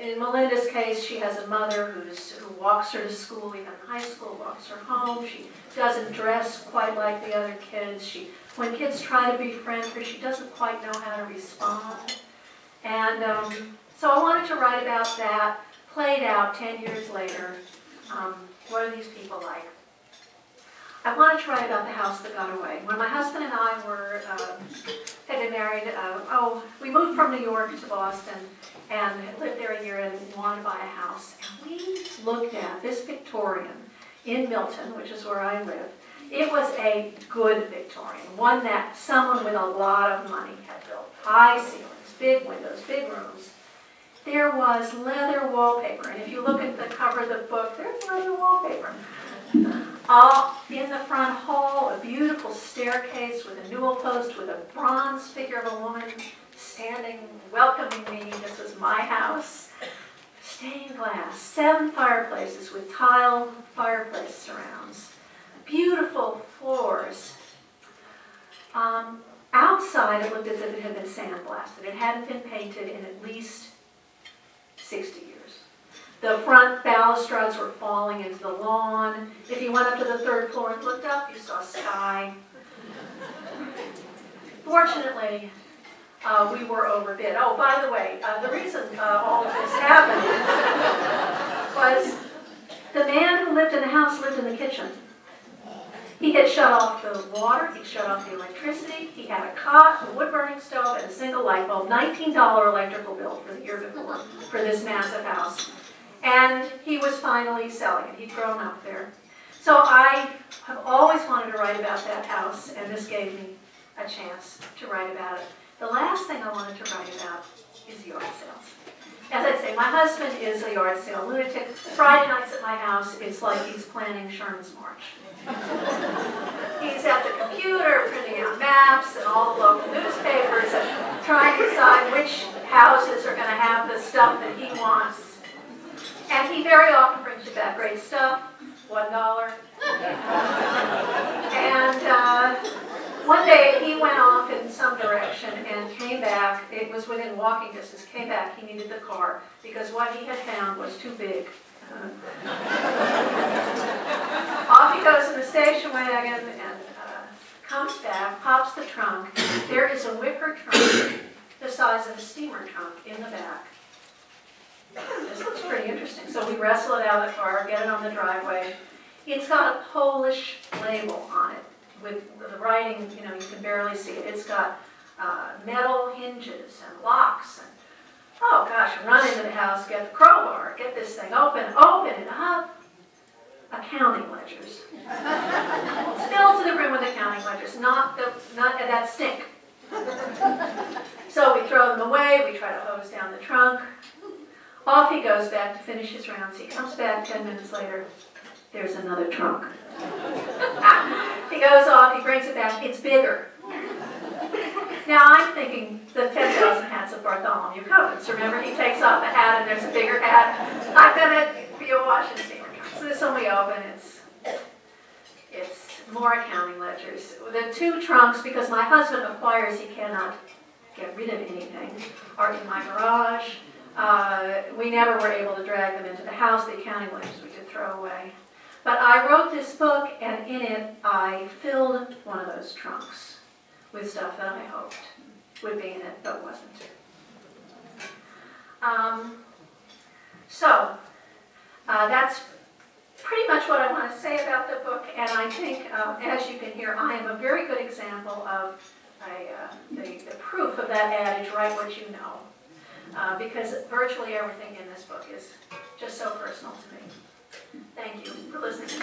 in Melinda's case, she has a mother who walks her to school, even high school, walks her home. She doesn't dress quite like the other kids. When kids try to befriend her, she doesn't quite know how to respond. And so I wanted to write about that, played out 10 years later. What are these people like? I wanted to write about the house that got away. When my husband and I had been married, we moved from New York to Boston and lived there a year and wanted to buy a house. And we looked at this Victorian in Milton, which is where I live. It was a good Victorian, one that someone with a lot of money had built. High ceilings, big windows, big rooms. There was leather wallpaper, and if you look at the cover of the book, there's leather wallpaper. In the front hall, a beautiful staircase with a newel post with a bronze figure of a woman standing, welcoming me. This was my house. Stained glass, 7 fireplaces with tile fireplace surrounds. Beautiful floors. Outside, it looked as if it had been sandblasted. It hadn't been painted in at least 60 years. The front balustrades were falling into the lawn. If you went up to the 3rd floor and looked up, you saw sky. Fortunately, we were overbid. Oh, by the way, the reason all of this happened was the man who lived in the house lived in the kitchen. He had shut off the water, he shut off the electricity, he had a cot, a wood-burning stove, and a single light bulb. $19 electrical bill for the year before for this massive house. And he was finally selling it. He'd grown up there. So I have always wanted to write about that house, and this gave me a chance to write about it. The last thing I wanted to write about is yard sales. As I say, my husband is a yard sale lunatic. Friday nights at my house, it's like he's planning Sherman's March. He's at the computer printing out maps and all the local newspapers and trying to decide which houses are going to have the stuff that he wants. And he very often brings you back great stuff, $1. And one day he went off in some direction and came back. It was within walking distance. Came back. He needed the car because what he had found was too big. Off he goes in the station wagon and comes back, pops the trunk. There is a wicker trunk the size of a steamer trunk in the back. This looks pretty interesting. So we wrestle it out of the car, get it on the driveway. It's got a Polish label on it with the writing, you can barely see it. It's got metal hinges and locks. And, oh gosh, run into the house, get the crowbar, get this thing open it up. Accounting ledgers. Spilled to the brim with accounting ledgers, not that stink. So we throw them away, we try to hose down the trunk. Off he goes back to finish his rounds. He comes back 10 minutes later. There's another trunk. He goes off, he brings it back. It's bigger. Now I'm thinking the 10,000 hats of Bartholomew Covens. Remember, he takes off a hat and there's a bigger hat. I'm going to be a washing steamer trunk. So this one we open. It's more accounting ledgers. The 2 trunks, because my husband acquires, he cannot get rid of anything, are in my garage. We never were able to drag them into the house. The accounting ledgers we could throw away. But I wrote this book, and in it I filled one of those trunks with stuff that I hoped would be in it, but wasn't. That's pretty much what I want to say about the book, and I think, as you can hear, I am a very good example of the proof of that adage, write what you know, because virtually everything in this book is just so personal to me. Thank you for listening.